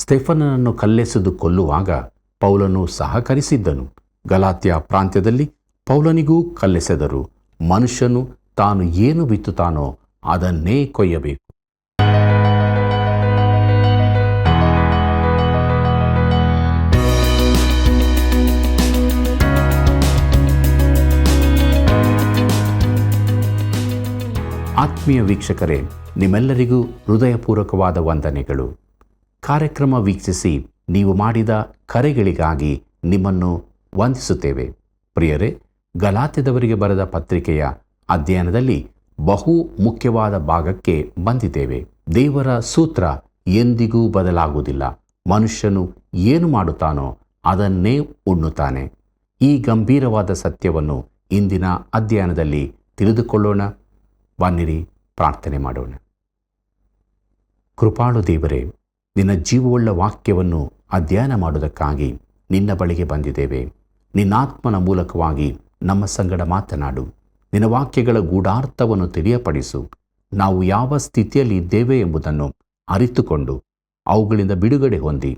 ಸ್ತೆಫನನನ್ನು ಕಲ್ಲೆಸೆದು ಕೊಲ್ಲುವಾಗ ಪೌಲನು ಸಹಕರಿಸಿದ್ದನು. ಗಲಾತ್ಯ ಪ್ರಾಂತ್ಯದಲ್ಲಿ ಪೌಲನಿಗೂ ಕಲ್ಲೆಸೆದರು. ಮನುಷ್ಯನು ತಾನು ಏನು ಬಿತ್ತುತ್ತಾನೋ ಅದನ್ನೇ ಕೊಯ್ಯಬೇಕು. ಆತ್ಮೀಯ ವೀಕ್ಷಕರೇ, ನಿಮ್ಮೆಲ್ಲರಿಗೂ ಹೃದಯಪೂರ್ವಕವಾದ ವಂದನೆಗಳು. ಕಾರ್ಯಕ್ರಮ ವೀಕ್ಷಿಸಿ ನೀವು ಮಾಡಿದ ಕರೆಗಳಿಗಾಗಿ ನಿಮ್ಮನ್ನು ವಂದಿಸುತ್ತೇವೆ. ಪ್ರಿಯರೇ, ಗಲಾತ್ಯದವರಿಗೆ ಬರೆದ ಪತ್ರಿಕೆಯ ಅಧ್ಯಯನದಲ್ಲಿ ಬಹು ಮುಖ್ಯವಾದ ಭಾಗಕ್ಕೆ ಬಂದಿದ್ದೇವೆ. ದೇವರ ಸೂತ್ರ ಎಂದಿಗೂ ಬದಲಾಗುವುದಿಲ್ಲ. ಮನುಷ್ಯನು ಏನು ಮಾಡುತ್ತಾನೋ ಅದನ್ನೇ ಉಣ್ಣುತ್ತಾನೆ. ಈ ಗಂಭೀರವಾದ ಸತ್ಯವನ್ನು ಇಂದಿನ ಅಧ್ಯಯನದಲ್ಲಿ ತಿಳಿದುಕೊಳ್ಳೋಣ. ಬನ್ನಿರಿ, ಪ್ರಾರ್ಥನೆ ಮಾಡೋಣ. ಕೃಪಾಳು ದೇವರೇ, ನಿನ್ನ ಜೀವವುಳ್ಳ ವಾಕ್ಯವನ್ನು ಅಧ್ಯಯನ ಮಾಡುವುದಕ್ಕಾಗಿ ನಿನ್ನ ಬಳಿಗೆ ಬಂದಿದ್ದೇವೆ. ನಿನ್ನಾತ್ಮನ ಮೂಲಕವಾಗಿ ನಮ್ಮ ಸಂಗಡ ಮಾತನಾಡು. ನಿನ್ನ ವಾಕ್ಯಗಳ ಗೂಢಾರ್ಥವನ್ನು ತಿಳಿಯಪಡಿಸು. ನಾವು ಯಾವ ಸ್ಥಿತಿಯಲ್ಲಿ ಇದ್ದೇವೆ ಎಂಬುದನ್ನು ಅರಿತುಕೊಂಡು ಅವುಗಳಿಂದ ಬಿಡುಗಡೆ ಹೊಂದಿ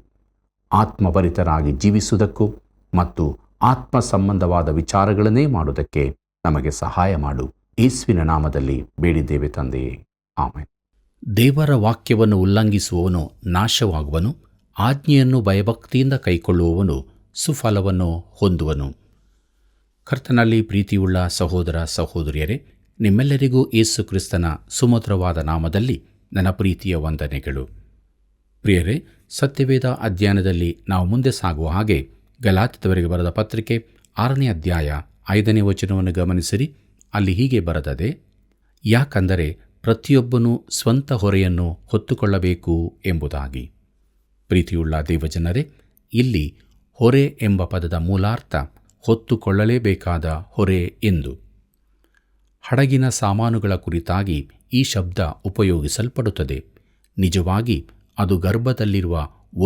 ಆತ್ಮಭರಿತರಾಗಿ ಜೀವಿಸುವುದಕ್ಕೂ ಮತ್ತು ಆತ್ಮ ಸಂಬಂಧವಾದ ವಿಚಾರಗಳನ್ನೇ ಮಾಡುವುದಕ್ಕೆ ನಮಗೆ ಸಹಾಯ ಮಾಡು. ಯೇಸುವಿನ ನಾಮದಲ್ಲಿ ಬೇಡಿದ್ದೇವೆ ತಂದೆಯೇ, ಆಮೆನ್. ದೇವರ ವಾಕ್ಯವನ್ನು ಉಲ್ಲಂಘಿಸುವವನು ನಾಶವಾಗುವನು. ಆಜ್ಞೆಯನ್ನು ಭಯಭಕ್ತಿಯಿಂದ ಕೈಕೊಳ್ಳುವವನು ಸುಫಲವನ್ನು ಹೊಂದುವನು. ಕರ್ತನಲ್ಲಿ ಪ್ರೀತಿಯುಳ್ಳ ಸಹೋದರ ಸಹೋದರಿಯರೇ, ನಿಮ್ಮೆಲ್ಲರಿಗೂ ಯೇಸು ಕ್ರಿಸ್ತನ ಸುಮಧುರವಾದ ನಾಮದಲ್ಲಿ ನನ್ನ ಪ್ರೀತಿಯ ವಂದನೆಗಳು. ಪ್ರಿಯರೇ, ಸತ್ಯವೇದ ಅಧ್ಯಯನದಲ್ಲಿ ನಾವು ಮುಂದೆ ಸಾಗುವ ಹಾಗೆ ಗಲಾತ್ಯದವರಿಗೆ ಬರೆದ ಪತ್ರಿಕೆ 6ನೇ ಅಧ್ಯಾಯ 5ನೇ ವಚನವನ್ನು ಗಮನಿಸಿರಿ. ಅಲ್ಲಿ ಹೀಗೆ ಬರೆದದೆ, ಯಾಕಂದರೆ ಪ್ರತಿಯೊಬ್ಬನೂ ಸ್ವಂತ ಹೊರೆಯನ್ನು ಹೊತ್ತುಕೊಳ್ಳಬೇಕು ಎಂಬುದಾಗಿ. ಪ್ರೀತಿಯುಳ್ಳ ದೇವಜನರೇ, ಇಲ್ಲಿ ಹೊರೆ ಎಂಬ ಪದದ ಮೂಲಾರ್ಥ ಹೊತ್ತುಕೊಳ್ಳಲೇಬೇಕಾದ ಹೊರೆ ಎಂದು. ಹಡಗಿನ ಸಾಮಾನುಗಳ ಕುರಿತಾಗಿ ಈ ಶಬ್ದ ಉಪಯೋಗಿಸಲ್ಪಡುತ್ತದೆ. ನಿಜವಾಗಿ ಅದು ಗರ್ಭದಲ್ಲಿರುವ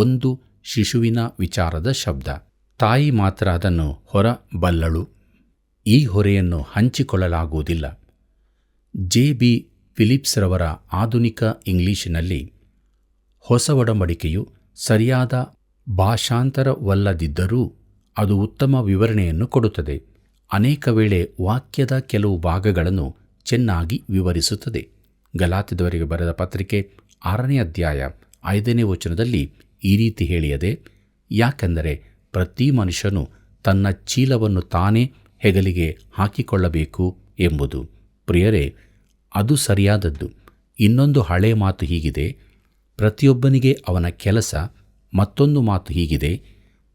ಒಂದು ಶಿಶುವಿನ ವಿಚಾರದ ಶಬ್ದ. ತಾಯಿ ಮಾತ್ರ ಅದನ್ನು ಹೊರಬಲ್ಲಳು. ಈ ಹೊರೆಯನ್ನು ಹಂಚಿಕೊಳ್ಳಲಾಗುವುದಿಲ್ಲ. ಜೆ.ಬಿ. ಫಿಲಿಪ್ಸ್ರವರ ಆಧುನಿಕ ಇಂಗ್ಲಿಷಿನಲ್ಲಿ ಹೊಸ ಒಡಂಬಡಿಕೆಯು ಸರಿಯಾದ ಭಾಷಾಂತರವಲ್ಲದಿದ್ದರೂ ಅದು ಉತ್ತಮ ವಿವರಣೆಯನ್ನು ಕೊಡುತ್ತದೆ. ಅನೇಕ ವೇಳೆ ವಾಕ್ಯದ ಕೆಲವು ಭಾಗಗಳನ್ನು ಚೆನ್ನಾಗಿ ವಿವರಿಸುತ್ತದೆ. ಗಲಾತ್ಯದವರಿಗೆ ಬರೆದ ಪತ್ರಿಕೆ 6ನೇ ಅಧ್ಯಾಯ 5ನೇ ವಚನದಲ್ಲಿ ಈ ರೀತಿ ಹೇಳಿಯದೆ, ಯಾಕೆಂದರೆ ಪ್ರತಿ ಮನುಷ್ಯನು ತನ್ನ ಚೀಲವನ್ನು ತಾನೇ ಹೆಗಲಿಗೆ ಹಾಕಿಕೊಳ್ಳಬೇಕು ಎಂಬುದು. ಪ್ರಿಯರೇ, ಅದು ಸರಿಯಾದದ್ದು. ಇನ್ನೊಂದು ಹಳೆ ಮಾತು ಹೀಗಿದೆ, ಪ್ರತಿಯೊಬ್ಬನಿಗೆ ಅವನ ಕೆಲಸ. ಮತ್ತೊಂದು ಮಾತು ಹೀಗಿದೆ,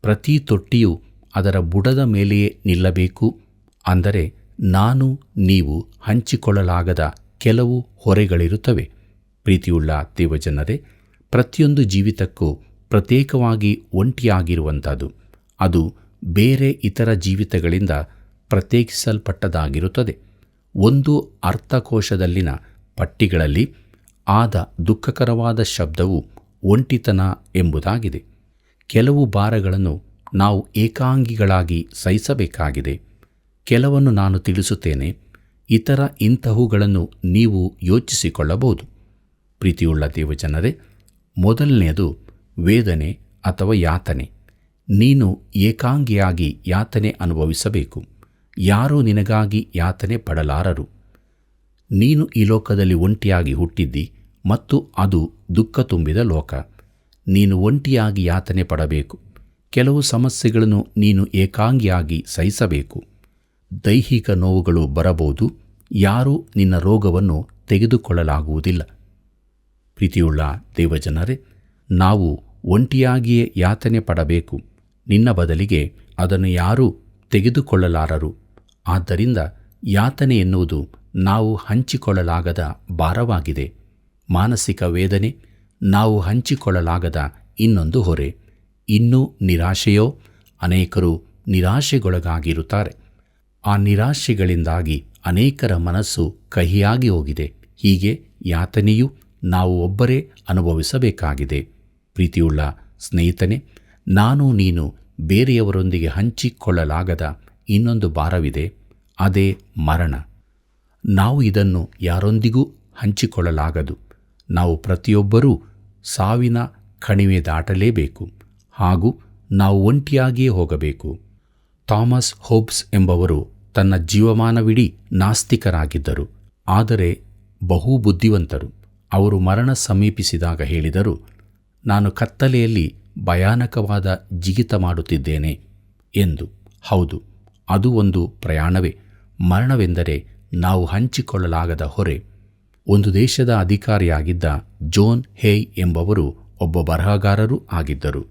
ಪ್ರತಿ ತೊಟ್ಟಿಯು ಅದರ ಬುಡದ ಮೇಲೆಯೇ ನಿಲ್ಲಬೇಕು. ಅಂದರೆ ನಾನು ನೀವು ಹಂಚಿಕೊಳ್ಳಲಾಗದ ಕೆಲವು ಹೊರೆಗಳಿರುತ್ತವೆ. ಪ್ರೀತಿಯುಳ್ಳ ದೇವಜನರೇ, ಪ್ರತಿಯೊಂದು ಜೀವಿತಕ್ಕೂ ಪ್ರತ್ಯೇಕವಾಗಿ ಒಂಟಿಯಾಗಿರುವಂಥದ್ದು. ಅದು ಬೇರೆ ಇತರ ಜೀವಿತಗಳಿಂದ ಪ್ರತ್ಯೇಕಿಸಲ್ಪಟ್ಟದಾಗಿರುತ್ತದೆ. ಒಂದು ಅರ್ಥಕೋಶದಲ್ಲಿನ ಪಟ್ಟಿಗಳಲ್ಲಿ ಆದ ದುಃಖಕರವಾದ ಶಬ್ದವು ಒಂಟಿತನ ಎಂಬುದಾಗಿದೆ. ಕೆಲವು ಭಾರಗಳನ್ನು ನಾವು ಏಕಾಂಗಿಗಳಾಗಿ ಸಹಿಸಬೇಕಾಗಿದೆ. ಕೆಲವನ್ನು ನಾನು ತಿಳಿಸುತ್ತೇನೆ, ಇತರ ಇಂತಹವುಗಳನ್ನು ನೀವು ಯೋಚಿಸಿಕೊಳ್ಳಬಹುದು. ಪ್ರೀತಿಯುಳ್ಳ ದೇವಜನರೇ, ಮೊದಲನೆಯದು ವೇದನೆ ಅಥವಾ ಯಾತನೆ. ನೀನು ಏಕಾಂಗಿಯಾಗಿ ಯಾತನೆ ಅನುಭವಿಸಬೇಕು. ಯಾರೂ ನಿನಗಾಗಿ ಯಾತನೆ ಪಡಲಾರರು. ನೀನು ಈ ಲೋಕದಲ್ಲಿ ಒಂಟಿಯಾಗಿ ಹುಟ್ಟಿದ್ದಿ ಮತ್ತು ಅದು ದುಃಖ ತುಂಬಿದ ಲೋಕ. ನೀನು ಒಂಟಿಯಾಗಿ ಯಾತನೆ ಪಡಬೇಕು. ಕೆಲವು ಸಮಸ್ಯೆಗಳನ್ನು ನೀನು ಏಕಾಂಗಿಯಾಗಿ ಸಹಿಸಬೇಕು. ದೈಹಿಕ ನೋವುಗಳು ಬರಬಹುದು. ಯಾರೂ ನಿನ್ನ ರೋಗವನ್ನು ತೆಗೆದುಕೊಳ್ಳಲಾಗುವುದಿಲ್ಲ. ಪ್ರೀತಿಯುಳ್ಳ ದೇವಜನರೇ, ನಾವು ಒಂಟಿಯಾಗಿಯೇ ಯಾತನೆ ಪಡಬೇಕು. ನಿನ್ನ ಬದಲಿಗೆ ಅದನ್ನು ಯಾರೂ ತೆಗೆದುಕೊಳ್ಳಲಾರರು. ಆದ್ದರಿಂದ ಯಾತನೆ ಎನ್ನುವುದು ನಾವು ಹಂಚಿಕೊಳ್ಳಲಾಗದ ಭಾರವಾಗಿದೆ. ಮಾನಸಿಕ ವೇದನೆ ನಾವು ಹಂಚಿಕೊಳ್ಳಲಾಗದ ಇನ್ನೊಂದು ಹೊರೆ. ಇನ್ನೂ ನಿರಾಶೆಯೋ? ಅನೇಕರು ನಿರಾಶೆಗೊಳಗಾಗಿರುತ್ತಾರೆ. ಆ ನಿರಾಶೆಗಳಿಂದಾಗಿ ಅನೇಕರ ಮನಸ್ಸು ಕಹಿಯಾಗಿ ಹೋಗಿದೆ. ಹೀಗೆ ಯಾತನೆಯೂ ನಾವು ಒಬ್ಬರೇ ಅನುಭವಿಸಬೇಕಾಗಿದೆ. ಪ್ರೀತಿಯುಳ್ಳ ಸ್ನೇಹಿತನೇ, ನಾನು ನೀನು ಬೇರೆಯವರೊಂದಿಗೆ ಹಂಚಿಕೊಳ್ಳಲಾಗದ ಇನ್ನೊಂದು ಭಾರವಿದೆ. ಅದೇ ಮರಣ. ನಾವು ಇದನ್ನು ಯಾರೊಂದಿಗೂ ಹಂಚಿಕೊಳ್ಳಲಾಗದು. ನಾವು ಪ್ರತಿಯೊಬ್ಬರೂ ಸಾವಿನ ಕಣಿವೆ ದಾಟಲೇಬೇಕು ಹಾಗೂ ನಾವು ಒಂಟಿಯಾಗಿಯೇ ಹೋಗಬೇಕು. ಥಾಮಸ್ ಹೋಬ್ಸ್ ಎಂಬವರು ತನ್ನ ಜೀವಮಾನವಿಡೀ ನಾಸ್ತಿಕರಾಗಿದ್ದರು, ಆದರೆ ಬಹು ಬುದ್ಧಿವಂತರು. ಅವರು ಮರಣ ಸಮೀಪಿಸಿದಾಗ ಹೇಳಿದರು, ನಾನು ಕತ್ತಲೆಯಲ್ಲಿ ಭಯಾನಕವಾದ ಜಿಗಿತ ಮಾಡುತ್ತಿದ್ದೇನೆ ಎಂದು. ಹೌದು, ಅದು ಒಂದು ಪ್ರಯಾಣವೇ. ಮರಣವೆಂದರೆ ನಾವು ಹಂಚಿಕೊಳ್ಳಲಾಗದ ಹೊರೆ. ಒಂದು ದೇಶದ ಅಧಿಕಾರಿಯಾಗಿದ್ದ ಜೋನ್ ಹೇಯ್ ಎಂಬವರು ಒಬ್ಬ ಬರಹಗಾರರೂ ಆಗಿದ್ದರು.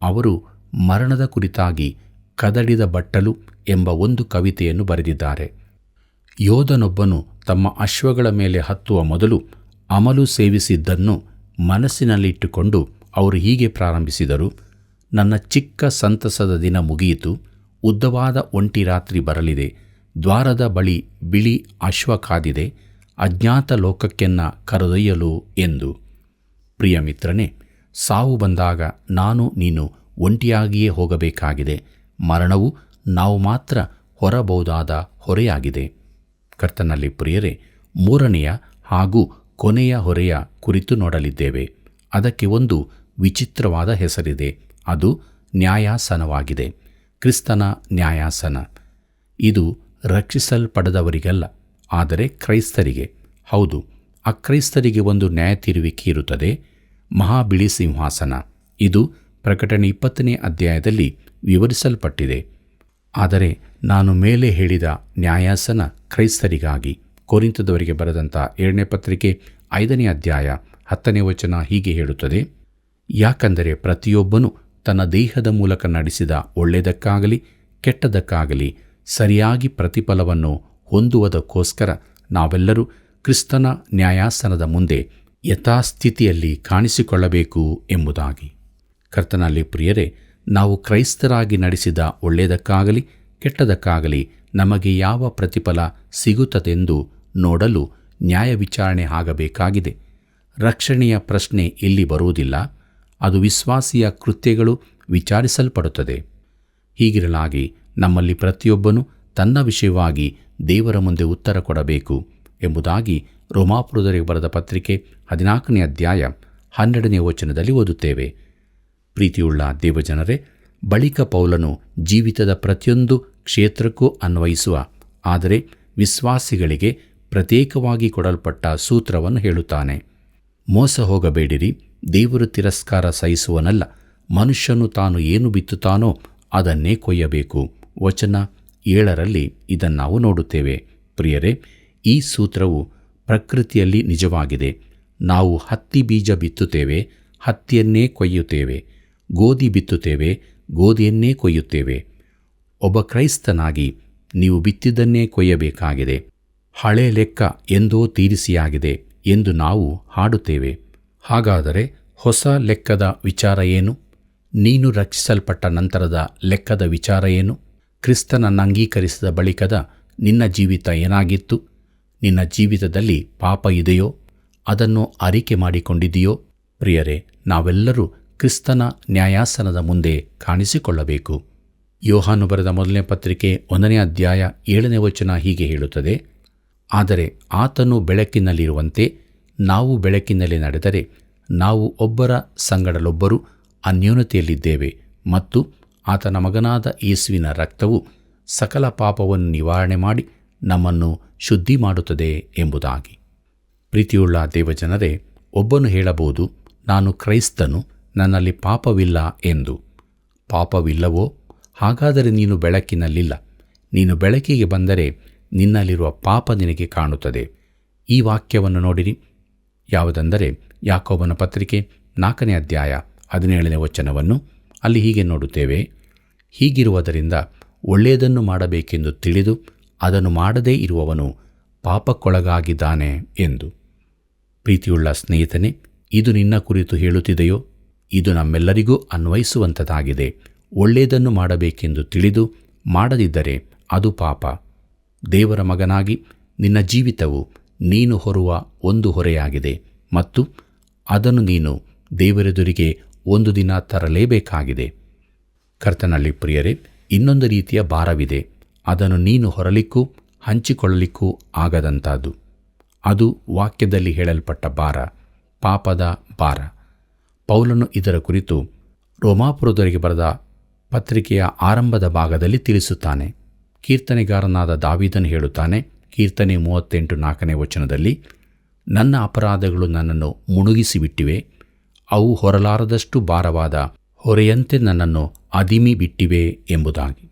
ಅವರು ಮರಣದ ಕುರಿತಾಗಿ ಕದಡಿದ ಬಟ್ಟಲು ಎಂಬ ಒಂದು ಕವಿತೆಯನ್ನು ಬರೆದಿದ್ದಾರೆ. ಯೋಧನೊಬ್ಬನು ತಮ್ಮ ಅಶ್ವಗಳ ಮೇಲೆ ಹತ್ತುವ ಮೊದಲು ಅಮಲು ಸೇವಿಸಿದ್ದನ್ನು ಮನಸ್ಸಿನಲ್ಲಿಟ್ಟುಕೊಂಡು ಅವರು ಹೀಗೆ ಪ್ರಾರಂಭಿಸಿದರು: ನನ್ನ ಚಿಕ್ಕ ಸಂತಸದ ದಿನ ಮುಗಿಯಿತು, ಉದ್ದವಾದ ಒಂಟಿ ರಾತ್ರಿ ಬರಲಿದೆ, ದ್ವಾರದ ಬಳಿ ಬಿಳಿ ಅಶ್ವ ಕಾದಿದೆ, ಅಜ್ಞಾತ ಲೋಕಕ್ಕೆನ್ನ ಕರೆದೊಯ್ಯಲು ಎಂದು. ಪ್ರಿಯ ಮಿತ್ರನೇ, ಸಾವು ಬಂದಾಗ ನಾನು ನೀನು ಒಂಟಿಯಾಗಿಯೇ ಹೋಗಬೇಕಾಗಿದೆ. ಮರಣವು ನಾವು ಮಾತ್ರ ಹೊರಬಹುದಾದ ಹೊರೆಯಾಗಿದೆ. ಕರ್ತನಲ್ಲಿ ಪ್ರಿಯರೇ, ಮೂರನೆಯ ಹಾಗೂ ಕೊನೆಯ ಹೊರೆಯ ಕುರಿತು ನೋಡಲಿದ್ದೇವೆ. ಅದಕ್ಕೆ ಒಂದು ವಿಚಿತ್ರವಾದ ಹೆಸರಿದೆ. ಅದು ನ್ಯಾಯಾಸನವಾಗಿದೆ. ಕ್ರಿಸ್ತನ ನ್ಯಾಯಾಸನ. ಇದು ರಕ್ಷಿಸಲ್ಪಡದವರಿಗಲ್ಲ, ಆದರೆ ಕ್ರೈಸ್ತರಿಗೆ. ಹೌದು, ಅಕ್ರೈಸ್ತರಿಗೆ ಒಂದು ನ್ಯಾಯತೀರುವಿಕೆ ಇರುತ್ತದೆ, ಮಹಾಬಿಳಿ ಸಿಂಹಾಸನ. ಇದು ಪ್ರಕಟಣೆ 20ನೇ ಅಧ್ಯಾಯದಲ್ಲಿ ವಿವರಿಸಲ್ಪಟ್ಟಿದೆ. ಆದರೆ ನಾನು ಮೇಲೆ ಹೇಳಿದ ನ್ಯಾಯಾಸನ ಕ್ರೈಸ್ತರಿಗಾಗಿ. ಕೊರಿಂಥದವರಿಗೆ ಬರೆದಂಥ 2ನೇ ಪತ್ರಿಕೆ 5ನೇ ಅಧ್ಯಾಯ 10ನೇ ವಚನ ಹೀಗೆ ಹೇಳುತ್ತದೆ: ಯಾಕಂದರೆ ಪ್ರತಿಯೊಬ್ಬನು ತನ್ನ ದೇಹದ ಮೂಲಕ ನಡೆಸಿದ ಒಳ್ಳೆಯದಕ್ಕಾಗಲಿ ಕೆಟ್ಟದಕ್ಕಾಗಲಿ ಸರಿಯಾಗಿ ಪ್ರತಿಫಲವನ್ನು ಹೊಂದುವುದಕ್ಕೋಸ್ಕರ ನಾವೆಲ್ಲರೂ ಕ್ರಿಸ್ತನ ನ್ಯಾಯಾಸನದ ಮುಂದೆ ಯಥಾಸ್ಥಿತಿಯಲ್ಲಿ ಕಾಣಿಸಿಕೊಳ್ಳಬೇಕು ಎಂಬುದಾಗಿ. ಕರ್ತನಲ್ಲಿ ಪ್ರಿಯರೇ, ನಾವು ಕ್ರೈಸ್ತರಾಗಿ ನಡೆಸಿದ ಒಳ್ಳೆಯದಕ್ಕಾಗಲಿ ಕೆಟ್ಟದಕ್ಕಾಗಲಿ ನಮಗೆ ಯಾವ ಪ್ರತಿಫಲ ಸಿಗುತ್ತದೆಂದು ನೋಡಲು ನ್ಯಾಯ ವಿಚಾರಣೆ ಆಗಬೇಕಾಗಿದೆ. ರಕ್ಷಣೆಯ ಪ್ರಶ್ನೆ ಇಲ್ಲಿ ಬರುವುದಿಲ್ಲ, ಅದು ವಿಶ್ವಾಸಿಯ ಕೃತ್ಯಗಳು ವಿಚಾರಿಸಲ್ಪಡುತ್ತದೆ. ಹೀಗಿರಲಾಗಿ ನಮ್ಮಲ್ಲಿ ಪ್ರತಿಯೊಬ್ಬನೂ ತನ್ನ ವಿಷಯವಾಗಿ ದೇವರ ಮುಂದೆ ಉತ್ತರ ಕೊಡಬೇಕು ಎಂಬುದಾಗಿ ರೋಮಾಪುರದವರಿಗೆ ಬರೆದ ಪತ್ರಿಕೆ 14ನೇ ಅಧ್ಯಾಯ 12ನೇ ವಚನದಲ್ಲಿ ಓದುತ್ತೇವೆ. ಪ್ರೀತಿಯುಳ್ಳ ದೇವಜನರೇ, ಬಳಿಕ ಪೌಲನು ಜೀವಿತದ ಪ್ರತಿಯೊಂದು ಕ್ಷೇತ್ರಕ್ಕೂ ಅನ್ವಯಿಸುವ, ಆದರೆ ವಿಶ್ವಾಸಿಗಳಿಗೆ ಪ್ರತ್ಯೇಕವಾಗಿ ಕೊಡಲ್ಪಟ್ಟ ಸೂತ್ರವನ್ನು ಹೇಳುತ್ತಾನೆ. ಮೋಸ ಹೋಗಬೇಡಿರಿ, ದೇವರು ತಿರಸ್ಕಾರ ಸಹಿಸುವನಲ್ಲ. ಮನುಷ್ಯನು ತಾನು ಏನು ಬಿತ್ತುತ್ತಾನೋ ಅದನ್ನೇ ಕೊಯ್ಯಬೇಕು. ವಚನ 7ರಲ್ಲಿ ಇದನ್ನು ನೋಡುತ್ತೇವೆ. ಪ್ರಿಯರೇ, ಈ ಸೂತ್ರವು ಪ್ರಕೃತಿಯಲ್ಲಿ ನಿಜವಾಗಿದೆ. ನಾವು ಹತ್ತಿ ಬೀಜ ಬಿತ್ತುತ್ತೇವೆ, ಹತ್ತಿಯನ್ನೇ ಕೊಯ್ಯುತ್ತೇವೆ. ಗೋಧಿ ಬಿತ್ತುತ್ತೇವೆ, ಗೋಧಿಯನ್ನೇ ಕೊಯ್ಯುತ್ತೇವೆ. ಒಬ್ಬ ಕ್ರೈಸ್ತನಾಗಿ ನೀವು ಬಿತ್ತಿದ್ದನ್ನೇ ಕೊಯ್ಯಬೇಕಾಗಿದೆ. ಹಳೆ ಲೆಕ್ಕ ಎಂದೋ ತೀರಿಸಿಯಾಗಿದೆ ಎಂದು ನಾವು ಹಾಡುತ್ತೇವೆ. ಹಾಗಾದರೆ ಹೊಸ ಲೆಕ್ಕದ ವಿಚಾರ ಏನು? ನೀನು ರಕ್ಷಿಸಲ್ಪಟ್ಟ ನಂತರದ ಲೆಕ್ಕದ ವಿಚಾರ ಏನು? ಕ್ರಿಸ್ತನನ್ನು ಅಂಗೀಕರಿಸಿದ ಬಳಿಕದ ನಿನ್ನ ಜೀವಿತ ಏನಾಗಿತ್ತು? ನಿನ್ನ ಜೀವಿತದಲ್ಲಿ ಪಾಪ ಇದೆಯೋ? ಅದನ್ನು ಅರಿಕೆ ಮಾಡಿಕೊಂಡಿದೆಯೋ? ಪ್ರಿಯರೇ, ನಾವೆಲ್ಲರೂ ಕ್ರಿಸ್ತನ ನ್ಯಾಯಾಸನದ ಮುಂದೆ ಕಾಣಿಸಿಕೊಳ್ಳಬೇಕು. ಯೋಹಾನು ಬರೆದ 1ನೇ ಪತ್ರಿಕೆ 1ನೇ ಅಧ್ಯಾಯ 7ನೇ ವಚನ ಹೀಗೆ ಹೇಳುತ್ತದೆ: ಆದರೆ ಆತನು ಬೆಳಕಿನಲ್ಲಿರುವಂತೆ ನಾವು ಬೆಳಕಿನಲ್ಲಿ ನಡೆದರೆ ನಾವು ಒಬ್ಬರ ಸಂಗಡಲೊಬ್ಬರು ಅನ್ಯೋನ್ಯತೆಯಲ್ಲಿದ್ದೇವೆ, ಮತ್ತು ಆತನ ಮಗನಾದ ಯೇಸುವಿನ ರಕ್ತವು ಸಕಲ ಪಾಪವನ್ನು ನಿವಾರಣೆ ಮಾಡಿ ನಮ್ಮನ್ನು ಶುದ್ಧಿ ಮಾಡುತ್ತದೆ ಎಂಬುದಾಗಿ. ಪ್ರೀತಿಯುಳ್ಳ ದೇವಜನರೇ, ಒಬ್ಬನು ಹೇಳಬಹುದು, ನಾನು ಕ್ರೈಸ್ತನು, ನನ್ನಲ್ಲಿ ಪಾಪವಿಲ್ಲ ಎಂದು. ಪಾಪವಿಲ್ಲವೋ? ಹಾಗಾದರೆ ನೀನು ಬೆಳಕಿನಲ್ಲಿಲ್ಲ. ನೀನು ಬೆಳಕಿಗೆ ಬಂದರೆ ನಿನ್ನಲ್ಲಿರುವ ಪಾಪ ನಿನಗೆ ಕಾಣುತ್ತದೆ. ಈ ವಾಕ್ಯವನ್ನು ನೋಡಿರಿ. ಯಾವುದೆಂದರೆ ಯಾಕೋಬನ ಪತ್ರಿಕೆ 4ನೇ ಅಧ್ಯಾಯ 17ನೇ ವಚನವನ್ನು. ಅಲ್ಲಿ ಹೀಗೆ ನೋಡುತ್ತೇವೆ: ಹೀಗಿರುವುದರಿಂದ ಒಳ್ಳೆಯದನ್ನು ಮಾಡಬೇಕೆಂದು ತಿಳಿದು ಅದನ್ನು ಮಾಡದೇ ಇರುವವನು ಪಾಪಕ್ಕೊಳಗಾಗಿದ್ದಾನೆ ಎಂದು. ಪ್ರೀತಿಯುಳ್ಳ ಸ್ನೇಹಿತನೇ, ಇದು ನಿನ್ನ ಕುರಿತು ಹೇಳುತ್ತಿದೆಯೋ? ಇದು ನಮ್ಮೆಲ್ಲರಿಗೂ ಅನ್ವಯಿಸುವಂಥದ್ದಾಗಿದೆ. ಒಳ್ಳೆಯದನ್ನು ಮಾಡಬೇಕೆಂದು ತಿಳಿದು ಮಾಡದಿದ್ದರೆ ಅದು ಪಾಪ. ದೇವರ ಮಗನಾಗಿ ನಿನ್ನ ಜೀವಿತವು ನೀನು ಹೊರುವ ಒಂದು ಹೊರೆಯಾಗಿದೆ, ಮತ್ತು ಅದನ್ನು ನೀನು ದೇವರೆದುರಿಗೆ ಒಂದು ದಿನ ತರಲೇಬೇಕಾಗಿದೆ. ಕರ್ತನಲ್ಲಿ ಪ್ರಿಯರೇ, ಇನ್ನೊಂದು ರೀತಿಯ ಭಾರವಿದೆ. ಅದನ್ನು ನೀನು ಹೊರಲಿಕ್ಕೂ ಹಂಚಿಕೊಳ್ಳಲಿಕ್ಕೂ ಆಗದಂಥದ್ದು. ಅದು ವಾಕ್ಯದಲ್ಲಿ ಹೇಳಲ್ಪಟ್ಟ ಭಾರ, ಪಾಪದ ಭಾರ. ಪೌಲನು ಇದರ ಕುರಿತು ರೋಮಾಪುರದವರಿಗೆ ಬರೆದ ಪತ್ರಿಕೆಯ ಆರಂಭದ ಭಾಗದಲ್ಲಿ ತಿಳಿಸುತ್ತಾನೆ. ಕೀರ್ತನೆಗಾರನಾದ ದಾವೀದನು ಹೇಳುತ್ತಾನೆ, ಕೀರ್ತನೆ 38:4 ನನ್ನ ಅಪರಾಧಗಳು ನನ್ನನ್ನು ಮುಳುಗಿಸಿಬಿಟ್ಟಿವೆ, ಅವು ಹೊರಲಾರದಷ್ಟು ಭಾರವಾದ ಹೊರೆಯಂತೆ ನನ್ನನ್ನು ಅದಿಮಿ ಬಿಟ್ಟಿವೆ ಎಂಬುದಾಗಿ.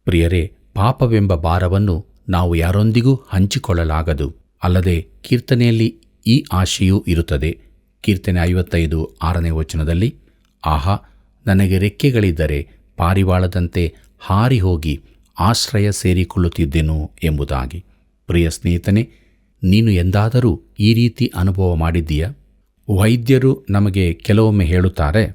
ಪ್ರಿಯರೇ, ಪಾಪವೆಂಬ ಭಾರವನ್ನು ನಾವು ಯಾರೊಂದಿಗೂ ಹಂಚಿಕೊಳ್ಳಲಾಗದು. ಅಲ್ಲದೆ ಕೀರ್ತನೆಯಲ್ಲಿ ಈ ಆಶೆಯೂ ಇರುತ್ತದೆ. ಕೀರ್ತನೆ 55:6 ಆಹಾ, ನನಗೆ ರೆಕ್ಕೆಗಳಿದ್ದರೆ ಪಾರಿವಾಳದಂತೆ ಹಾರಿ ಹೋಗಿ ಆಶ್ರಯ ಸೇರಿಕೊಳ್ಳುತ್ತಿದ್ದೆನು ಎಂಬುದಾಗಿ. ಪ್ರಿಯ ಸ್ನೇಹಿತನೇ, ನೀನು ಎಂದಾದರೂ ಈ ರೀತಿ ಅನುಭವ ಮಾಡಿದ್ದೀಯಾ? ವೈದ್ಯರು ನಮಗೆ ಕೆಲವೊಮ್ಮೆ ಹೇಳುತ್ತಾರೆ,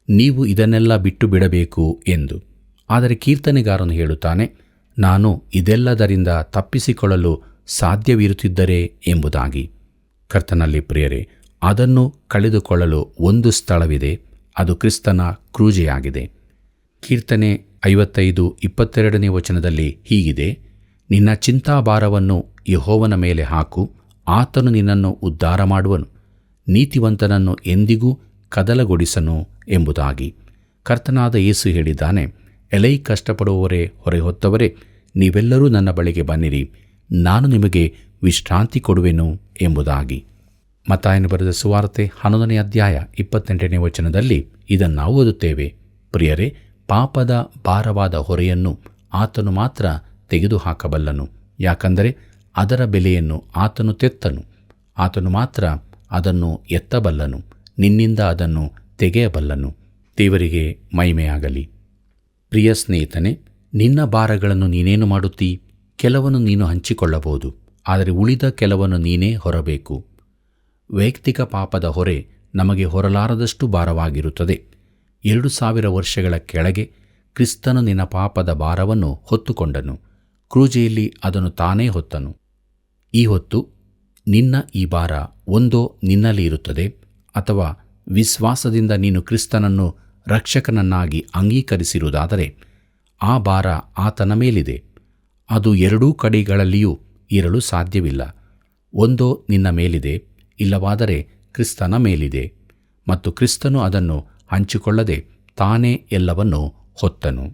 ನೀವು ಇದನ್ನೆಲ್ಲ ಬಿಟ್ಟು ಬಿಡಬೇಕು ಎಂದು. ಆದರೆ ಕೀರ್ತನೆಗಾರನು ಹೇಳುತ್ತಾನೆ, ನಾನು ಇದೆಲ್ಲದರಿಂದ ತಪ್ಪಿಸಿಕೊಳ್ಳಲು ಸಾಧ್ಯವಿರುತ್ತಿದ್ದರೆ ಎಂಬುದಾಗಿ. ಕರ್ತನಲ್ಲಿ ಪ್ರಿಯರೇ, ಅದನ್ನು ಕಳೆದುಕೊಳ್ಳಲು ಒಂದು ಸ್ಥಳವಿದೆ, ಅದು ಕ್ರಿಸ್ತನ ಕ್ರೂಜೆಯಾಗಿದೆ. ಕೀರ್ತನೆ 55:22 ಹೀಗಿದೆ, ನಿನ್ನ ಚಿಂತಾಭಾರವನ್ನು ಯೆಹೋವನ ಮೇಲೆ ಹಾಕು, ಆತನು ನಿನ್ನನ್ನು ಉದ್ಧಾರ ಮಾಡುವನು, ನೀತಿವಂತನನ್ನು ಎಂದಿಗೂ ಕದಲಗೊಳಿಸನು ಎಂಬುದಾಗಿ. ಕರ್ತನಾದ ಯೇಸು ಹೇಳಿದ್ದಾನೆ, ಎಲೈ ಕಷ್ಟಪಡುವವರೇ, ಹೊರೆ ಹೊತ್ತವರೇ, ನೀವೆಲ್ಲರೂ ನನ್ನ ಬಳಿಗೆ ಬನ್ನಿರಿ, ನಾನು ನಿಮಗೆ ವಿಶ್ರಾಂತಿ ಕೊಡುವೆನು ಎಂಬುದಾಗಿ. ಮತ್ತಾಯನು ಬರೆದ ಸುವಾರ್ತೆ 11:28 ಇದನ್ನು ನಾವು ಓದುತ್ತೇವೆ. ಪ್ರಿಯರೇ, ಪಾಪದ ಭಾರವಾದ ಹೊರೆಯನ್ನು ಆತನು ಮಾತ್ರ ತೆಗೆದುಹಾಕಬಲ್ಲನು, ಯಾಕಂದರೆ ಅದರ ಬೆಲೆಯನ್ನು ಆತನು ತೆತ್ತನು. ಆತನು ಮಾತ್ರ ಅದನ್ನು ಎತ್ತಬಲ್ಲನು, ನಿನ್ನಿಂದ ಅದನ್ನು ತೆಗೆಯಬಲ್ಲನು. ದೇವರಿಗೆ ಮಹಿಮೆಯಾಗಲಿ. ಪ್ರಿಯ ಸ್ನೇಹಿತನೇ, ನಿನ್ನ ಭಾರಗಳನ್ನು ನೀನೇನು ಮಾಡುತ್ತೀ? ಕೆಲವನ್ನು ನೀನು ಹಂಚಿಕೊಳ್ಳಬಹುದು, ಆದರೆ ಉಳಿದ ಕೆಲವನ್ನು ನೀನೇ ಹೊರಬೇಕು. ವೈಯಕ್ತಿಕ ಪಾಪದ ಹೊರೆ ನಮಗೆ ಹೊರಲಾರದಷ್ಟು ಭಾರವಾಗಿರುತ್ತದೆ. 2000 ವರ್ಷಗಳ ಕೆಳಗೆ ಕ್ರಿಸ್ತನು ನಿನ್ನ ಪಾಪದ ಭಾರವನ್ನು ಹೊತ್ತುಕೊಂಡನು. ಕ್ರೂಜೆಯಲ್ಲಿ ಅದನ್ನು ತಾನೇ ಹೊತ್ತನು. ಈ ಹೊತ್ತು ನಿನ್ನ ಈ ಭಾರ ಒಂದೋ ನಿನ್ನಲ್ಲಿ ಇರುತ್ತದೆ, ಅಥವಾ ವಿಶ್ವಾಸದಿಂದ ನೀನು ಕ್ರಿಸ್ತನನ್ನು ರಕ್ಷಕನನ್ನಾಗಿ ಅಂಗೀಕರಿಸಿರುವುದಾದರೆ ಆ ಭಾರ ಆತನ ಮೇಲಿದೆ. ಅದು ಎರಡೂ ಕಡೆಗಳಲ್ಲಿಯೂ ಇರಲು ಸಾಧ್ಯವಿಲ್ಲ. ಒಂದೋ ನಿನ್ನ ಮೇಲಿದೆ, ಇಲ್ಲವಾದರೆ ಕ್ರಿಸ್ತನ ಮೇಲಿದೆ. ಮತ್ತು ಕ್ರಿಸ್ತನು ಅದನ್ನು ಹಂಚಿಕೊಳ್ಳದೆ ತಾನೇ ಎಲ್ಲವನ್ನೂ ಹೊತ್ತನು.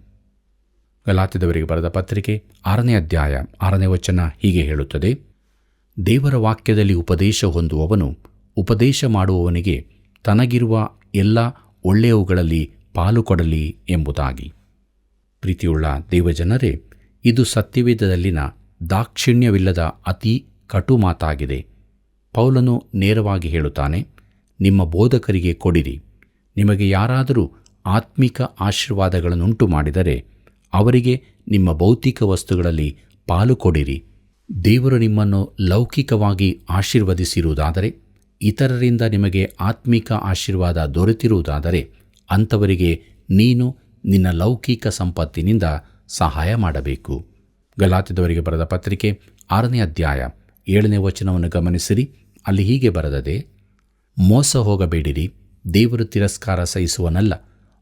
ಗಲಾತ್ಯದವರಿಗೆ ಬರೆದ ಪತ್ರಿಕೆ 6:6 ಹೀಗೆ ಹೇಳುತ್ತದೆ, ದೇವರ ವಾಕ್ಯದಲ್ಲಿ ಉಪದೇಶ ಹೊಂದುವವನು ಉಪದೇಶ ಮಾಡುವವನಿಗೆ ತನಗಿರುವ ಎಲ್ಲ ಒಳ್ಳೆಯವುಗಳಲ್ಲಿ ಪಾಲುಕೊಡಲಿ ಎಂಬುದಾಗಿ. ಪ್ರೀತಿಯುಳ್ಳ ದೇವಜನರೇ, ಇದು ಸತ್ಯವೇದದಲ್ಲಿನ ದಾಕ್ಷಿಣ್ಯವಿಲ್ಲದ ಅತಿ ಕಟು ಮಾತಾಗಿದೆ. ಪೌಲನು ನೇರವಾಗಿ ಹೇಳುತ್ತಾನೆ, ನಿಮ್ಮ ಬೋಧಕರಿಗೆ ಕೊಡಿರಿ. ನಿಮಗೆ ಯಾರಾದರೂ ಆತ್ಮಿಕ ಆಶೀರ್ವಾದಗಳನ್ನುಂಟು ಮಾಡಿದರೆ ಅವರಿಗೆ ನಿಮ್ಮ ಭೌತಿಕ ವಸ್ತುಗಳಲ್ಲಿ ಪಾಲು ಕೊಡಿರಿ. ದೇವರು ನಿಮ್ಮನ್ನು ಲೌಕಿಕವಾಗಿ ಆಶೀರ್ವದಿಸಿರುವುದಾದರೆ, ಇತರರಿಂದ ನಿಮಗೆ ಆತ್ಮಿಕ ಆಶೀರ್ವಾದ ದೊರೆತಿರುವುದಾದರೆ ಅಂಥವರಿಗೆ ನೀನು ನಿನ್ನ ಲೌಕಿಕ ಸಂಪತ್ತಿನಿಂದ ಸಹಾಯ ಮಾಡಬೇಕು. ಗಲಾತ್ಯದವರಿಗೆ ಬರೆದ ಪತ್ರಿಕೆ 6:7 ಗಮನಿಸಿರಿ. ಅಲ್ಲಿ ಹೀಗೆ ಬರೆದದೆ, ಮೋಸ ಹೋಗಬೇಡಿರಿ, ದೇವರು ತಿರಸ್ಕಾರ ಸಹಿಸುವನಲ್ಲ,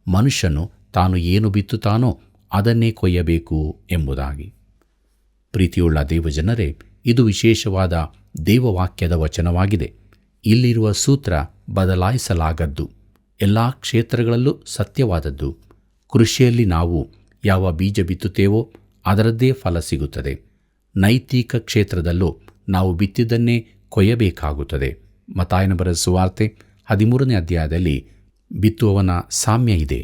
ಮನುಷ್ಯನು ತಾನು ಏನು ಬಿತ್ತುತ್ತಾನೋ ಅದನ್ನೇ ಕೊಯ್ಯಬೇಕು ಎಂಬುದಾಗಿ. ಪ್ರೀತಿಯುಳ್ಳ ದೇವಜನರೇ, ಇದು ವಿಶೇಷವಾದ ದೇವವಾಕ್ಯದ ವಚನವಾಗಿದೆ. ಇಲ್ಲಿರುವ ಸೂತ್ರ ಬದಲಾಯಿಸಲಾಗದ್ದು, ಎಲ್ಲ ಕ್ಷೇತ್ರಗಳಲ್ಲೂ ಸತ್ಯವಾದದ್ದು. ಕೃಷಿಯಲ್ಲಿ ನಾವು ಯಾವ ಬೀಜ ಬಿತ್ತುತ್ತೇವೋ ಅದರದ್ದೇ ಫಲ ಸಿಗುತ್ತದೆ. ನೈತಿಕ ಕ್ಷೇತ್ರದಲ್ಲೂ ನಾವು ಬಿತ್ತಿದ್ದನ್ನೇ ಕೊಯ್ಯಬೇಕಾಗುತ್ತದೆ. ಮತ್ತಾಯನ ಬರೆದ ಸುವಾರ್ತೆ 13 ಬಿತ್ತುವವನ ಸಾಮ್ಯ ಇದೆ.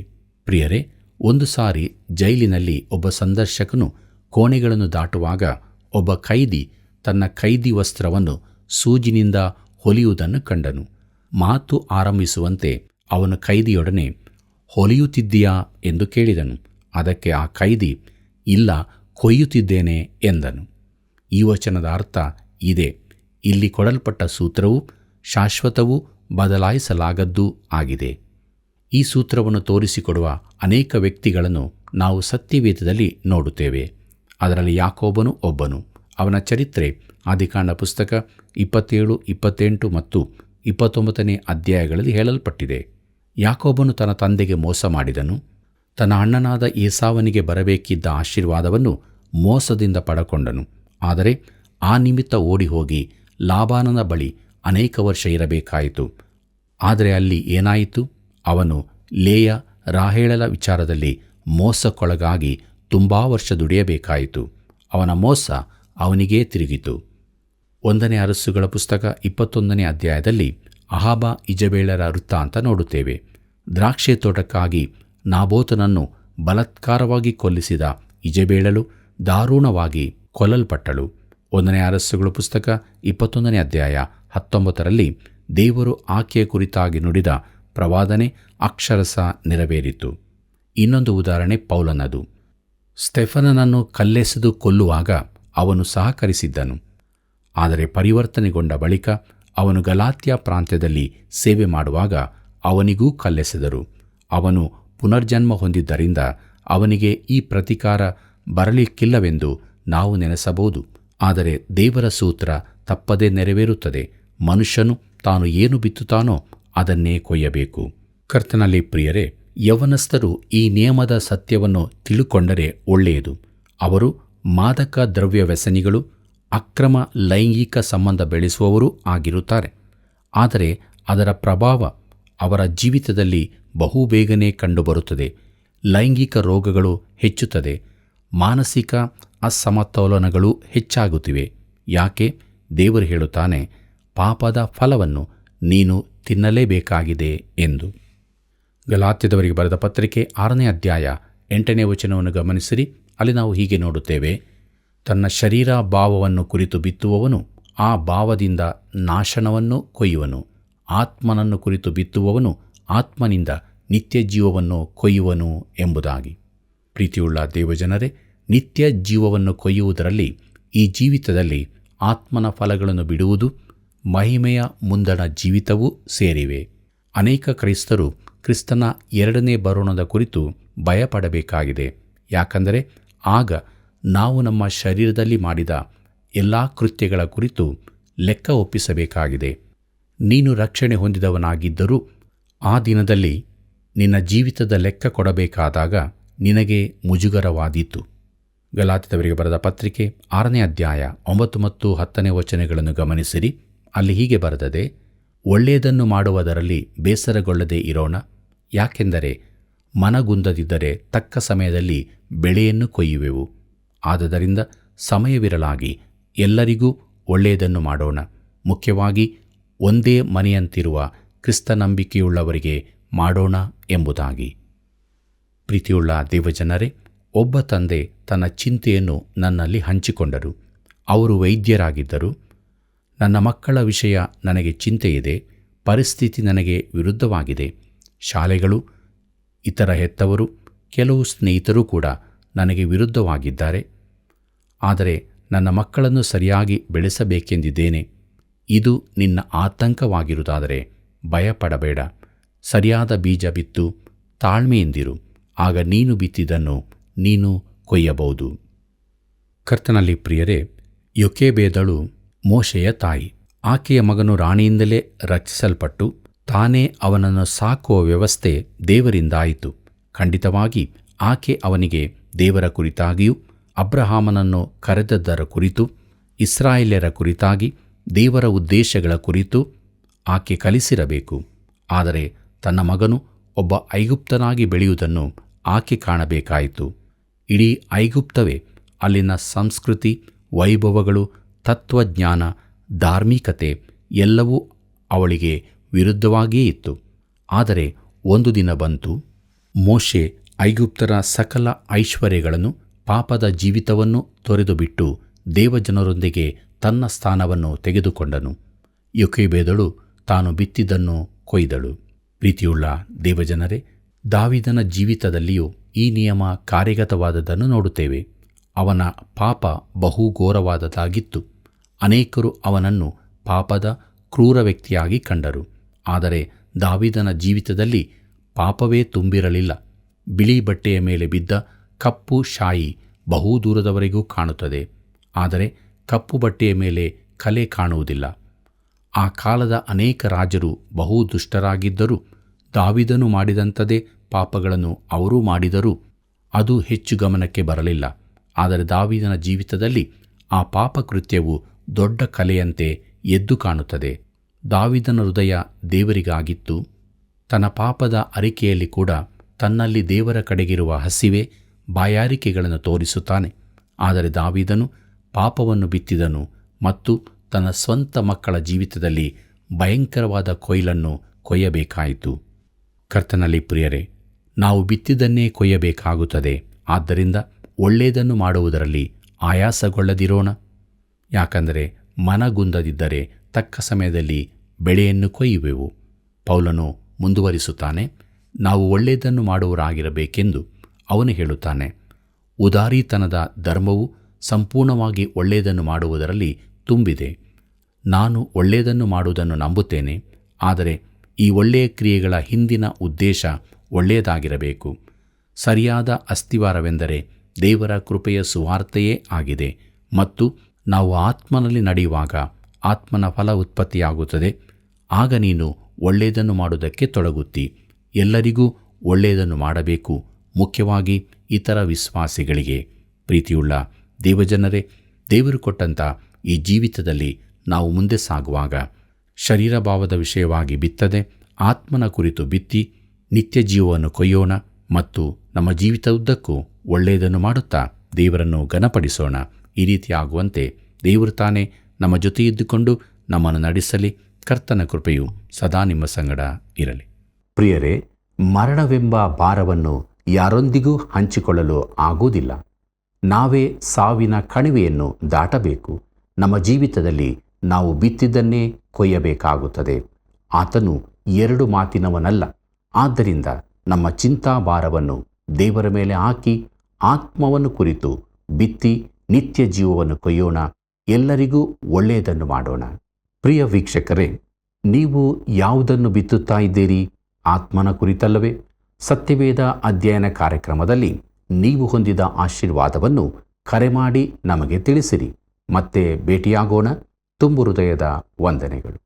ಪ್ರಿಯರೇ, ಒಂದು ಸಾರಿ ಜೈಲಿನಲ್ಲಿ ಒಬ್ಬ ಸಂದರ್ಶಕನು ಕೋಣೆಗಳನ್ನು ದಾಟುವಾಗ ಒಬ್ಬ ಕೈದಿ ತನ್ನ ಕೈದಿ ವಸ್ತ್ರವನ್ನು ಸೂಜಿನಿಂದ ಹೊಲಿಯುವುದನ್ನು ಕಂಡನು. ಮಾತು ಆರಂಭಿಸುವಂತೆ ಅವನು ಕೈದಿಯೊಡನೆ, ಹೊಲಿಯುತ್ತಿದ್ದೀಯಾ ಎಂದು ಕೇಳಿದನು. ಅದಕ್ಕೆ ಆ ಕೈದಿ, ಇಲ್ಲ, ಕೊಯ್ಯುತ್ತಿದ್ದೇನೆ ಎಂದನು. ಈ ವಚನದ ಅರ್ಥ ಇದೆ. ಇಲ್ಲಿ ಕೊಡಲ್ಪಟ್ಟ ಸೂತ್ರವು ಶಾಶ್ವತವೂ ಬದಲಾಯಿಸಲಾಗದ್ದೂ ಆಗಿದೆ. ಈ ಸೂತ್ರವನ್ನು ತೋರಿಸಿಕೊಡುವ ಅನೇಕ ವ್ಯಕ್ತಿಗಳನ್ನು ನಾವು ಸತ್ಯವೇದದಲ್ಲಿ ನೋಡುತ್ತೇವೆ. ಅದರಲ್ಲಿ ಯಾಕೋಬನು ಒಬ್ಬನು. ಅವನ ಚರಿತ್ರೆ ಆದಿಕಾಂಡ ಪುಸ್ತಕ 27, 28 ಮತ್ತು 29 ಹೇಳಲ್ಪಟ್ಟಿದೆ. ಯಾಕೋಬನು ತನ್ನ ತಂದೆಗೆ ಮೋಸ ಮಾಡಿದನು. ತನ್ನ ಅಣ್ಣನಾದ ಏಸಾವನಿಗೆ ಬರಬೇಕಿದ್ದ ಆಶೀರ್ವಾದವನ್ನು ಮೋಸದಿಂದ ಪಡಕೊಂಡನು. ಆದರೆ ಆ ನಿಮಿತ್ತ ಓಡಿ ಹೋಗಿ ಲಾಬಾನನ ಬಳಿ ಅನೇಕ ವರ್ಷ ಇರಬೇಕಾಯಿತು. ಆದರೆ ಅಲ್ಲಿ ಏನಾಯಿತು? ಅವನು ಲೇಯ ರಾಹೇಳಳ ವಿಚಾರದಲ್ಲಿ ಮೋಸಕ್ಕೊಳಗಾಗಿ ತುಂಬ ವರ್ಷ ದುಡಿಯಬೇಕಾಯಿತು. ಅವನ ಮೋಸ ಅವನಿಗೇ ತಿರುಗಿತು. 1ನೇ ಅರಸುಗಳ ಪುಸ್ತಕ 21ನೇ ಅಧ್ಯಾಯದಲ್ಲಿ ಅಹಾಬ ಇಜಬೇಲರ ವೃತ್ತಾಂತ ನೋಡುತ್ತೇವೆ. ದ್ರಾಕ್ಷೆ ತೋಟಕ್ಕಾಗಿ ನಾಬೋತನನ್ನು ಬಲಾತ್ಕಾರವಾಗಿ ಕೊಲ್ಲಿಸಿದ ಇಜಬೇಲಳು ದಾರುಣವಾಗಿ ಕೊಲ್ಲಲ್ಪಟ್ಟಳು. 1ನೇ ಅರಸುಗಳ ಪುಸ್ತಕ 21ನೇ ಅಧ್ಯಾಯ 19ರಲ್ಲಿ ದೇವರು ಆಕೆಯ ಕುರಿತಾಗಿ ನುಡಿದ ಪ್ರವಾದನೆ ಅಕ್ಷರಶಃ ನೆರವೇರಿತು. ಇನ್ನೊಂದು ಉದಾಹರಣೆ ಪೌಲನದು. ಸ್ಟೆಫನನನ್ನು ಕಲ್ಲೆಸೆದು ಕೊಲ್ಲುವಾಗ ಅವನು ಸಹಕರಿಸಿದ್ದನು. ಆದರೆ ಪರಿವರ್ತನೆಗೊಂಡ ಬಳಿಕ ಅವನು ಗಲಾತ್ಯ ಪ್ರಾಂತ್ಯದಲ್ಲಿ ಸೇವೆ ಮಾಡುವಾಗ ಅವನಿಗೂ ಕಲ್ಲೆಸೆದರು. ಅವನು ಪುನರ್ಜನ್ಮ ಹೊಂದಿದ್ದರಿಂದ ಅವನಿಗೆ ಈ ಪ್ರತೀಕಾರ ಬರಲಿಕ್ಕಿಲ್ಲವೆಂದು ನಾವು ನೆನೆಸಬಹುದು. ಆದರೆ ದೇವರ ಸೂತ್ರ ತಪ್ಪದೇ ನೆರವೇರುತ್ತದೆ. ಮನುಷ್ಯನು ತಾನು ಏನು ಬಿತ್ತುತ್ತಾನೋ ಅದನ್ನೇ ಕೊಯ್ಯಬೇಕು. ಕರ್ತನಲ್ಲಿ ಪ್ರಿಯರೇ, ಯೌವನಸ್ಥರು ಈ ನಿಯಮದ ಸತ್ಯವನ್ನು ತಿಳುಕೊಂಡರೆ ಒಳ್ಳೆಯದು. ಅವರು ಮಾದಕ ದ್ರವ್ಯ ವ್ಯಸನಿಗಳು, ಅಕ್ರಮ ಲೈಂಗಿಕ ಸಂಬಂಧ ಬೆಳೆಸುವವರೂ ಆಗಿರುತ್ತಾರೆ. ಆದರೆ ಅದರ ಪ್ರಭಾವ ಅವರ ಜೀವಿತದಲ್ಲಿ ಬಹುಬೇಗನೆ ಕಂಡುಬರುತ್ತದೆ. ಲೈಂಗಿಕ ರೋಗಗಳು ಹೆಚ್ಚುತ್ತದೆ. ಮಾನಸಿಕ ಅಸಮತೋಲನಗಳು ಹೆಚ್ಚಾಗುತ್ತಿವೆ. ಯಾಕೆ? ದೇವರು ಹೇಳುತ್ತಾನೆ, ಪಾಪದ ಫಲವನ್ನು ನೀನು ತಿನ್ನಲೇಬೇಕಾಗಿದೆ ಎಂದು. ಗಲಾತ್ಯದವರಿಗೆ ಬರೆದ ಪತ್ರಿಕೆ 6ನೇ ಅಧ್ಯಾಯ 8ನೇ ವಚನವನ್ನು ಗಮನಿಸಿರಿ. ಅಲ್ಲಿ ನಾವು ಹೀಗೆ ನೋಡುತ್ತೇವೆ, ತನ್ನ ಶರೀರ ಭಾವವನ್ನು ಕುರಿತು ಬಿತ್ತುವವನು ಆ ಭಾವದಿಂದ ನಾಶನವನ್ನು ಕೊಯ್ಯುವನು. ಆತ್ಮನನ್ನು ಕುರಿತು ಬಿತ್ತುವವನು ಆತ್ಮನಿಂದ ನಿತ್ಯ ಜೀವವನ್ನು ಕೊಯ್ಯುವನು ಎಂಬುದಾಗಿ. ಪ್ರೀತಿಯುಳ್ಳ ದೇವಜನರೇ, ನಿತ್ಯ ಜೀವವನ್ನು ಕೊಯ್ಯುವುದರಲ್ಲಿ ಈ ಜೀವಿತದಲ್ಲಿ ಆತ್ಮನ ಫಲಗಳನ್ನು ಬಿಡುವುದು, ಮಹಿಮೆಯ ಮುಂದಣ ಜೀವಿತವೂ ಸೇರಿವೆ. ಅನೇಕ ಕ್ರೈಸ್ತರು ಕ್ರಿಸ್ತನ 2ನೇ ಬರೋಣದ ಕುರಿತು ಭಯಪಡಬೇಕಾಗಿದೆ. ಯಾಕಂದರೆ ಆಗ ನಾವು ನಮ್ಮ ಶರೀರದಲ್ಲಿ ಮಾಡಿದ ಎಲ್ಲ ಕೃತ್ಯಗಳ ಕುರಿತು ಲೆಕ್ಕ ಒಪ್ಪಿಸಬೇಕಾಗಿದೆ. ನೀನು ರಕ್ಷಣೆ ಹೊಂದಿದವನಾಗಿದ್ದರೂ ಆ ದಿನದಲ್ಲಿ ನಿನ್ನ ಜೀವಿತದ ಲೆಕ್ಕ ಕೊಡಬೇಕಾದಾಗ ನಿನಗೆ ಮುಜುಗರವಾದೀತು. ಗಲಾತ್ಯದವರಿಗೆ ಬರೆದ ಪತ್ರಿಕೆ 6ನೇ ಅಧ್ಯಾಯ 9 ಮತ್ತು 10ನೇ ವಚನಗಳನ್ನು ಗಮನಿಸಿರಿ. ಅಲ್ಲಿ ಹೀಗೆ ಬರೆದದೆ, ಒಳ್ಳೆಯದನ್ನು ಮಾಡುವುದರಲ್ಲಿ ಬೇಸರಗೊಳ್ಳದೆ ಇರೋಣ. ಯಾಕೆಂದರೆ ಮನಗುಂದದಿದ್ದರೆ ತಕ್ಕ ಸಮಯದಲ್ಲಿ ಬೆಳೆಯನ್ನು ಕೊಯ್ಯುವೆವು. ಆದುದರಿಂದ ಸಮಯವಿರಲಾಗಿ ಎಲ್ಲರಿಗೂ ಒಳ್ಳೆಯದನ್ನು ಮಾಡೋಣ. ಮುಖ್ಯವಾಗಿ ಒಂದೇ ಮನೆಯಂತಿರುವ ಕ್ರಿಸ್ತನಂಬಿಕೆಯುಳ್ಳವರಿಗೆ ಮಾಡೋಣ ಎಂಬುದಾಗಿ. ಪ್ರೀತಿಯುಳ್ಳ ದೇವಜನರೇ, ಒಬ್ಬ ತಂದೆ ತನ್ನ ಚಿಂತೆಯನ್ನು ನನ್ನಲ್ಲಿ ಹಂಚಿಕೊಂಡರು. ಅವರು ವೈದ್ಯರಾಗಿದ್ದರು. ನನ್ನ ಮಕ್ಕಳ ವಿಷಯ ನನಗೆ ಚಿಂತೆಯಿದೆ. ಪರಿಸ್ಥಿತಿ ನನಗೆ ವಿರುದ್ಧವಾಗಿದೆ. ಶಾಲೆಗಳು, ಇತರ ಹೆತ್ತವರು, ಕೆಲವು ಸ್ನೇಹಿತರು ಕೂಡ ನನಗೆ ವಿರುದ್ಧವಾಗಿದ್ದಾರೆ. ಆದರೆ ನನ್ನ ಮಕ್ಕಳನ್ನು ಸರಿಯಾಗಿ ಬೆಳೆಸಬೇಕೆಂದಿದ್ದೇನೆ. ಇದು ನಿನ್ನ ಆತಂಕವಾಗಿರುವುದಾದರೆ ಭಯಪಡಬೇಡ. ಸರಿಯಾದ ಬೀಜ ಬಿತ್ತು ತಾಳ್ಮೆಯಿಂದಿರು. ಆಗ ನೀನು ಬಿತ್ತಿದ್ದನ್ನು ನೀನು ಕೊಯ್ಯಬಹುದು. ಕರ್ತನಲ್ಲಿ ಪ್ರಿಯರೇ, ಯೋಕೆಬೇದಳು ಮೋಶೆಯ ತಾಯಿ. ಆಕೆಯ ಮಗನು ರಾಣಿಯಿಂದಲೇ ರಕ್ಷಿಸಲ್ಪಟ್ಟು ತಾನೇ ಅವನನ್ನು ಸಾಕುವ ವ್ಯವಸ್ಥೆ ದೇವರಿಂದಾಯಿತು. ಖಂಡಿತವಾಗಿ ಆಕೆ ಅವನಿಗೆ ದೇವರ ಕುರಿತಾಗಿಯೂ ಅಬ್ರಹಾಮನನ್ನು ಕರೆದದ್ದರ ಕುರಿತು, ಇಸ್ರಾಯೇಲ್ಯರ ಕುರಿತಾಗಿ ದೇವರ ಉದ್ದೇಶಗಳ ಕುರಿತು ಆಕೆ ಕಲಿಸಿರಬೇಕು. ಆದರೆ ತನ್ನ ಮಗನು ಒಬ್ಬ ಐಗುಪ್ತನಾಗಿ ಬೆಳೆಯುವುದನ್ನು ಆಕೆ ಕಾಣಬೇಕಾಯಿತು. ಇಡೀ ಐಗುಪ್ತವೇ, ಅಲ್ಲಿನ ಸಂಸ್ಕೃತಿ, ವೈಭವಗಳು, ತತ್ವಜ್ಞಾನ, ಧಾರ್ಮಿಕತೆ ಎಲ್ಲವೂ ಅವಳಿಗೆ ವಿರುದ್ಧವಾಗಿಯೇ ಇತ್ತು. ಆದರೆ ಒಂದು ದಿನ ಬಂತು, ಮೋಶೆ ಐಗುಪ್ತರ ಸಕಲ ಐಶ್ವರ್ಯಗಳನ್ನು, ಪಾಪದ ಜೀವಿತವನ್ನು ತೊರೆದುಬಿಟ್ಟು ದೇವಜನರೊಂದಿಗೆ ತನ್ನ ಸ್ಥಾನವನ್ನು ತೆಗೆದುಕೊಂಡನು. ಯೋಕೆಬೇದಳು ತಾನು ಬಿತ್ತಿದ್ದನ್ನು ಕೊಯ್ದಳು. ಪ್ರೀತಿಯುಳ್ಳ ದೇವಜನರೇ, ದಾವೀದನ ಜೀವಿತದಲ್ಲಿಯೂ ಈ ನಿಯಮ ಕಾರ್ಯಗತವಾದದ್ದನ್ನು ನೋಡುತ್ತೇವೆ. ಅವನ ಪಾಪ ಬಹು ಘೋರವಾದದ್ದಾಗಿತ್ತು. ಅನೇಕರು ಅವನನ್ನು ಪಾಪದ ಕ್ರೂರ ವ್ಯಕ್ತಿಯಾಗಿ ಕಂಡರು. ಆದರೆ ದಾವೀದನ ಜೀವಿತದಲ್ಲಿ ಪಾಪವೇ ತುಂಬಿರಲಿಲ್ಲ. ಬಿಳಿ ಬಟ್ಟೆಯ ಮೇಲೆ ಬಿದ್ದ ಕಪ್ಪು ಶಾಯಿ ಬಹು ದೂರದವರೆಗೂ ಕಾಣುತ್ತದೆ. ಆದರೆ ಕಪ್ಪು ಬಟ್ಟೆಯ ಮೇಲೆ ಕಲೆ ಕಾಣುವುದಿಲ್ಲ. ಆ ಕಾಲದ ಅನೇಕ ರಾಜರು ಬಹು ದುಷ್ಟರಾಗಿದ್ದರೂ ದಾವೀದನು ಮಾಡಿದಂಥದೇ ಪಾಪಗಳನ್ನು ಅವರೂ ಮಾಡಿದರೂ ಅದು ಹೆಚ್ಚು ಗಮನಕ್ಕೆ ಬರಲಿಲ್ಲ. ಆದರೆ ದಾವೀದನ ಜೀವಿತದಲ್ಲಿ ಆ ಪಾಪಕೃತ್ಯವು ದೊಡ್ಡ ಕಲೆಯಂತೆ ಎದ್ದು ಕಾಣುತ್ತದೆ. ದಾವೀದನ ಹೃದಯ ದೇವರಿಗಾಗಿತ್ತು. ತನ್ನ ಪಾಪದ ಅರಿಕೆಯಲ್ಲಿ ಕೂಡ ತನ್ನಲ್ಲಿ ದೇವರ ಕಡೆಗಿರುವ ಹಸಿವೆ, ಬಾಯಾರಿಕೆಗಳನ್ನು ತೋರಿಸುತ್ತಾನೆ. ಆದರೆ ದಾವೀದನು ಪಾಪವನ್ನು ಬಿತ್ತಿದನು ಮತ್ತು ತನ್ನ ಸ್ವಂತ ಮಕ್ಕಳ ಜೀವಿತದಲ್ಲಿ ಭಯಂಕರವಾದ ಕೊಯ್ಲನ್ನು ಕೊಯ್ಯಬೇಕಾಯಿತು. ಕರ್ತನಲ್ಲಿ ಪ್ರಿಯರೇ, ನಾವು ಬಿತ್ತಿದ್ದನ್ನೇ ಕೊಯ್ಯಬೇಕಾಗುತ್ತದೆ. ಆದ್ದರಿಂದ ಒಳ್ಳೆಯದನ್ನು ಮಾಡುವುದರಲ್ಲಿ ಆಯಾಸಗೊಳ್ಳದಿರೋಣ. ಯಾಕಂದರೆ ಮನಗುಂದದಿದ್ದರೆ ತಕ್ಕ ಸಮಯದಲ್ಲಿ ಬೆಳೆಯನ್ನು ಕೊಯ್ಯುವೆವು. ಪೌಲನು ಮುಂದುವರಿಸುತ್ತಾನೆ, ನಾವು ಒಳ್ಳೆಯದನ್ನು ಮಾಡುವವರಾಗಿರಬೇಕೆಂದು ಅವನು ಹೇಳುತ್ತಾನೆ. ಉದಾರೀತನದ ಧರ್ಮವು ಸಂಪೂರ್ಣವಾಗಿ ಒಳ್ಳೆಯದನ್ನು ಮಾಡುವುದರಲ್ಲಿ ತುಂಬಿದೆ. ನಾನು ಒಳ್ಳೆಯದನ್ನು ಮಾಡುವುದನ್ನು ನಂಬುತ್ತೇನೆ, ಆದರೆ ಈ ಒಳ್ಳೆಯ ಕ್ರಿಯೆಗಳ ಹಿಂದಿನ ಉದ್ದೇಶ ಒಳ್ಳೆಯದಾಗಿರಬೇಕು. ಸರಿಯಾದ ಅಸ್ತಿವಾರವೆಂದರೆ ದೇವರ ಕೃಪೆಯ ಸುವಾರ್ತೆಯೇ ಆಗಿದೆ ಮತ್ತು ನಾವು ಆತ್ಮನಲ್ಲಿ ನಡೆಯುವಾಗ ಆತ್ಮನ ಫಲ ಉತ್ಪತ್ತಿಯಾಗುತ್ತದೆ. ಆಗ ನೀನು ಒಳ್ಳೆಯದನ್ನು ಮಾಡುವುದಕ್ಕೆ ತೊಡಗುತ್ತಿ. ಎಲ್ಲರಿಗೂ ಒಳ್ಳೆಯದನ್ನು ಮಾಡಬೇಕು, ಮುಖ್ಯವಾಗಿ ಇತರ ವಿಶ್ವಾಸಿಗಳಿಗೆ. ಪ್ರೀತಿಯುಳ್ಳ ದೇವಜನರೇ, ದೇವರು ಕೊಟ್ಟಂಥ ಈ ಜೀವಿತದಲ್ಲಿ ನಾವು ಮುಂದೆ ಸಾಗುವಾಗ ಶರೀರ ಭಾವದ ವಿಷಯವಾಗಿ ಬಿತ್ತದೆ, ಆತ್ಮನ ಕುರಿತು ಬಿತ್ತಿ ನಿತ್ಯ ಜೀವವನ್ನು ಕೊಯ್ಯೋಣ ಮತ್ತು ನಮ್ಮ ಜೀವಿತದುದ್ದಕ್ಕೂ ಒಳ್ಳೆಯದನ್ನು ಮಾಡುತ್ತಾ ದೇವರನ್ನು ಘನಪಡಿಸೋಣ. ಈ ರೀತಿ ಆಗುವಂತೆ ದೇವರು ತಾನೇ ನಮ್ಮ ಜೊತೆ ಇದ್ದುಕೊಂಡು ನಮ್ಮನ್ನು ನಡೆಸಲಿ. ಕರ್ತನ ಕೃಪೆಯು ಸದಾ ನಿಮ್ಮ ಸಂಗಡ ಇರಲಿ. ಪ್ರಿಯರೇ, ಮರಣವೆಂಬ ಭಾರವನ್ನು ಯಾರೊಂದಿಗೂ ಹಂಚಿಕೊಳ್ಳಲು ಆಗುವುದಿಲ್ಲ. ನಾವೇ ಸಾವಿನ ಕಣಿವೆಯನ್ನು ದಾಟಬೇಕು. ನಮ್ಮ ಜೀವಿತದಲ್ಲಿ ನಾವು ಬಿತ್ತಿದ್ದನ್ನೇ ಕೊಯ್ಯಬೇಕಾಗುತ್ತದೆ. ಆತನು ಎರಡು ಮಾತಿನವನಲ್ಲ. ಆದ್ದರಿಂದ ನಮ್ಮ ಚಿಂತಾಭಾರವನ್ನು ದೇವರ ಮೇಲೆ ಹಾಕಿ ಆತ್ಮವನ್ನು ಕುರಿತು ಬಿತ್ತಿ ನಿತ್ಯ ಜೀವವನ್ನು ಕೊಯ್ಯೋಣ. ಎಲ್ಲರಿಗೂ ಒಳ್ಳೆಯದನ್ನು ಮಾಡೋಣ. ಪ್ರಿಯ ವೀಕ್ಷಕರೇ, ನೀವು ಯಾವುದನ್ನು ಬಿತ್ತುತ್ತಾ ಇದ್ದೀರಿ? ಆತ್ಮನ ಕುರಿತಲ್ಲವೇ? ಸತ್ಯವೇದ ಅಧ್ಯಯನ ಕಾರ್ಯಕ್ರಮದಲ್ಲಿ ನೀವು ಹೊಂದಿದ ಆಶೀರ್ವಾದವನ್ನು ಕರೆ ಮಾಡಿ ನಮಗೆ ತಿಳಿಸಿರಿ. ಮತ್ತೆ ಭೇಟಿಯಾಗೋಣ. ತುಂಬು ಹೃದಯದ ವಂದನೆಗಳು.